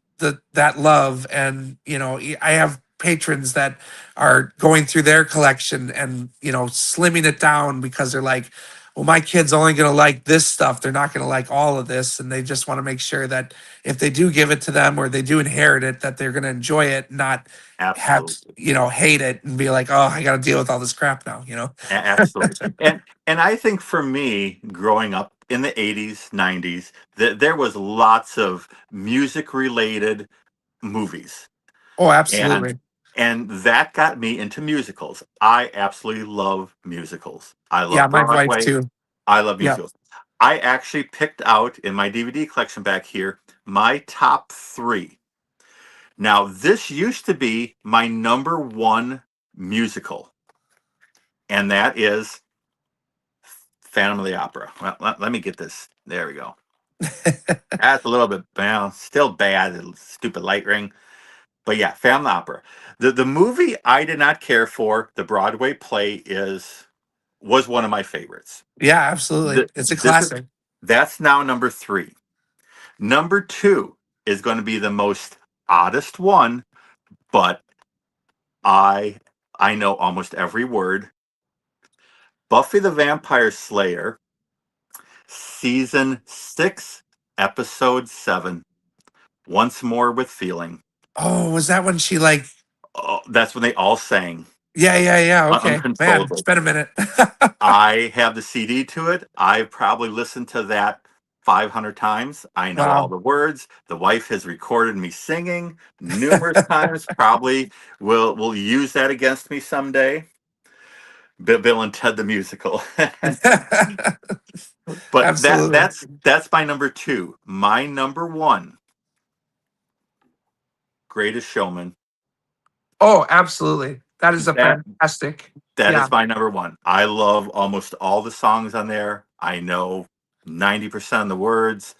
that love. And I have patrons that are going through their collection and slimming it down because they're like, well, my kid's only going to like this stuff, they're not going to like all of this, and they just want to make sure that if they do give it to them or they do inherit it, that they're going to enjoy it, not have Absolutely. hate it and be like, oh, I got to deal with all this crap now. Absolutely. And I think for me, growing up in the 80s, 90s, there was lots of music related movies. Oh, And absolutely. and that got me into musicals. I absolutely love musicals. I Yeah, love my wife Broadway. too. I love Yeah. musicals. I actually picked out in my DVD collection back here my top 3. Now, this used to be my number 1 musical, and that is Phantom of the Opera. Well, let me get this. There we go. That's a little bit, well, still bad. Stupid light ring. But yeah, Phantom of the Opera. The movie I did not care for. The Broadway play was one of my favorites. Yeah, absolutely. It's a This is classic. that's now number 3. Number 2 is going to be the most oddest one, but I I know almost every word. Buffy the Vampire Slayer, season 6, episode 7. Once more with feeling. Oh, was that when she like? Oh, that's when they all sang Yeah, yeah, yeah. Okay, man, it's uncontrollably. been a minute. I have the CD to it. I probably listened to that 500 times. I know all Wow. the words. The wife has recorded me singing numerous times. Probably will use that against me someday. Bill and Ted the musical. But Absolutely. that's my number 2. My number 1, Greatest Showman. Oh, absolutely. That is a That fantastic. that Yeah. is my number 1. I love almost all the songs on there. I know 90% of the words.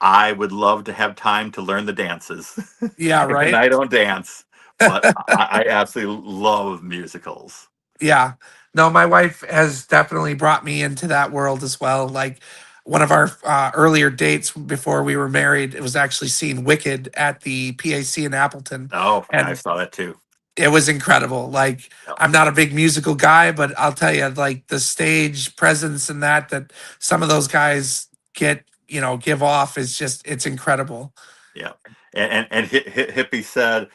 I would love to have time to learn the dances. Yeah, And right. I don't dance, but I absolutely love musicals. Yeah. No, my wife has definitely brought me into that world as well. Like one of our earlier dates before we were married, it was actually seeing Wicked at the PAC in Appleton. Oh, yeah, I And saw that too. it was incredible. Like Yep. I'm not a big musical guy, but I'll tell you, like the stage presence and that some of those guys give off is just it's incredible. Yeah. And Hippie said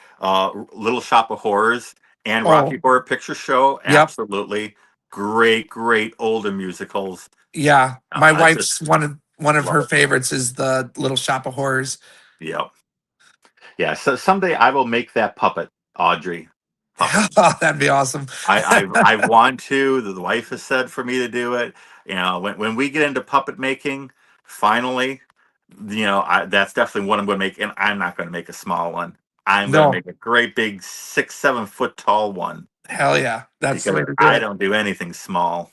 Little Shop of Horrors and Oh, Rocky Horror Picture Show. yep. Absolutely. Great older musicals. Yeah. My I just wife's one of love her it. favorites is the Little Shop of Horrors. Yep. Yeah. So someday I will make that puppet, Audrey. Puppet. That'd be awesome. I want to. The wife has said for me to do it. When we get into puppet making, finally, that's definitely what I'm going to make, and I'm not going to make a small one. I'm going to No, make a great big 6-7 foot tall one hell yeah, that's the because way to do I it. don't do anything small.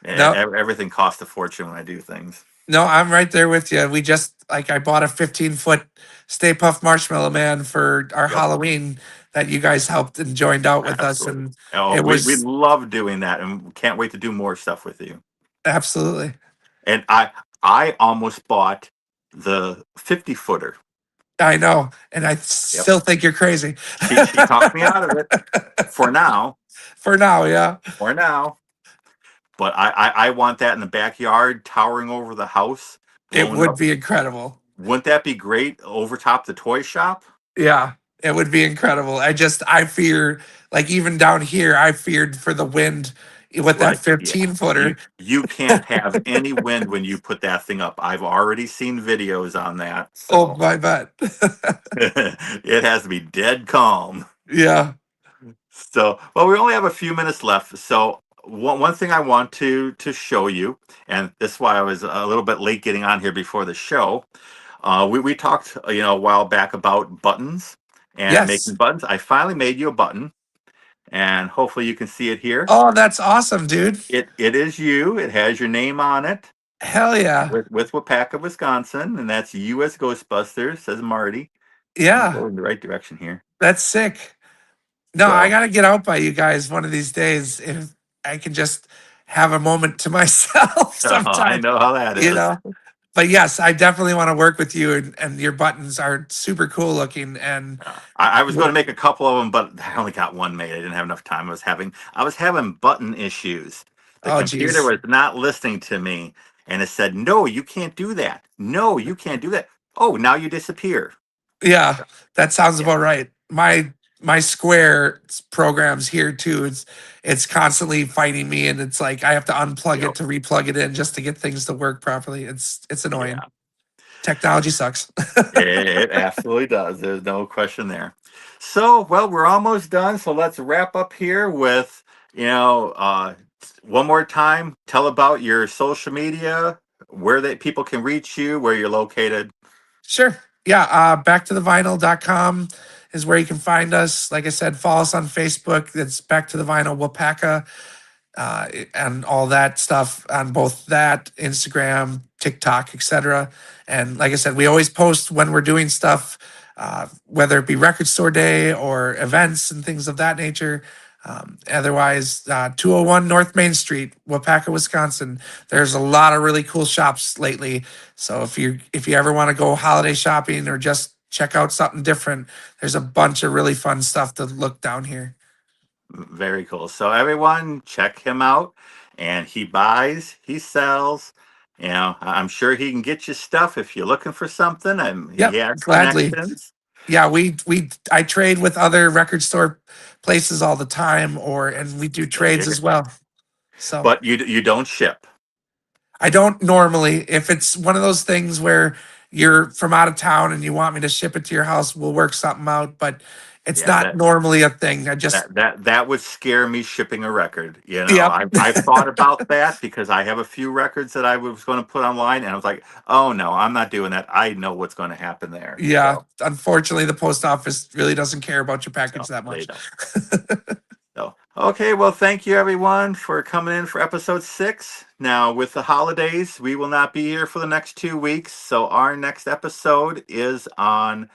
No, Everything costs a fortune when I do things. no, I'm right there with you. We just like I bought a 15-foot Stay Puft Marshmallow Man for our Yep, Halloween that you guys helped and joined out with us, absolutely. and Oh, it we was love doing that, and can't wait to do more stuff with you. absolutely. And I almost bought the 50-footer. I know, and I Yep, still think you're crazy. she talked me out of it for now. For now, yeah, For now. But I want that in the backyard, towering over the house, it blown would up. be incredible. Wouldn't that be great over top the toy shop? Yeah, it would be incredible. I fear, like even down here, I feared for the wind with that Right. Yeah. 15 footer. You can't have any wind when you put that thing up. I've already seen videos on that. Oh, So my bet. it has to be dead calm. Yeah, So, well, we only have a few minutes left. So, one thing I want to show you, and this is why I was a little bit late getting on here before the show. We talked, a while back about buttons and yes. making buttons. I finally made you a button, and hopefully you can see it here. Oh, that's awesome, dude. It is you. It has your name on it Hell yeah. with Waupaca, Wisconsin, and that's U.S. Ghostbusters. Says Marty. I'm Yeah, going in the right direction here. that's sick. No, I So, got to get out by you guys one of these days if I can just have a moment to myself I sometime, know how that you is. know. But yes, I definitely want to work with you, and your buttons are super cool looking. And I was going to make a couple of them, but I only got one made. I didn't have enough time. I was having button issues. The oh, computer geez. was not listening to me, and it said, "No, you can't do that. No, you can't do that. Oh, now you disappear." Yeah, that sounds Yeah, about right. My Square programs here too. It's constantly fighting me, and it's like I have to unplug yep, it to replug it in just to get things to work properly. It's annoying. yeah. Technology sucks. It absolutely does. There's no question there. So, well, we're almost done. So let's wrap up here with, one more time. Tell about your social media, where that people can reach you, where you're located. Sure. Yeah. Backtothevinyl.com is where you can find us. Like I said, follow us on Facebook. It's Back to the Vinyl Waupaca, and all that stuff on both that, Instagram, TikTok, etc. And like I said, we always post when we're doing stuff, whether it be record store day or events and things of that nature. Otherwise, 201 North Main Street, Waupaca, Wisconsin. There's a lot of really cool shops lately. So if you ever want to go holiday shopping or just check out something different, there's a bunch of really fun stuff to look down here. Very cool. So everyone, check him out. And he buys, he sells. I'm sure he can get you stuff if you're looking for something. And he Yep, has gladly. connections. Yeah, I trade with other record store places all the time, and we do trades as well. So But you don't ship. I don't normally. If it's one of those things where you're from out of town and you want me to ship it to your house, we'll work something out. But it's Yeah, not normally a thing. I just that would scare me shipping a record. yep. I've thought about that because I have a few records that I was going to put online, and I was like, oh no, I'm not doing that. I know what's going to happen there. Yeah, unfortunately, the post office really doesn't care about your package So that they much. don't. So, okay, well, thank you everyone for coming in for episode 6. Now, with the holidays, we will not be here for the next 2 weeks. So our next episode is on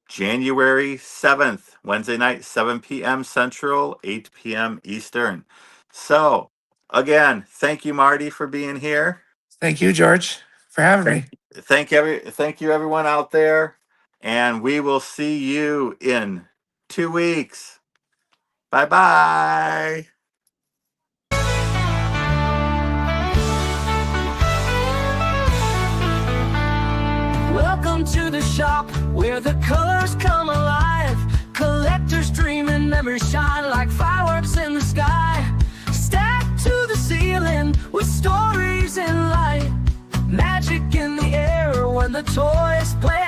January 7th, Wednesday night, 7 p.m. Central, 8 p.m. Eastern. So, again, thank you, Marty, for being here. Thank you, George, for having me. Thank you, everyone out there. And we will see you in 2 weeks. Bye-bye. Welcome to the shop where the colors come alive. Collectors dream and memories shine like fireworks in the sky. Stacked to the ceiling with stories in light. Magic in the air when the toys play.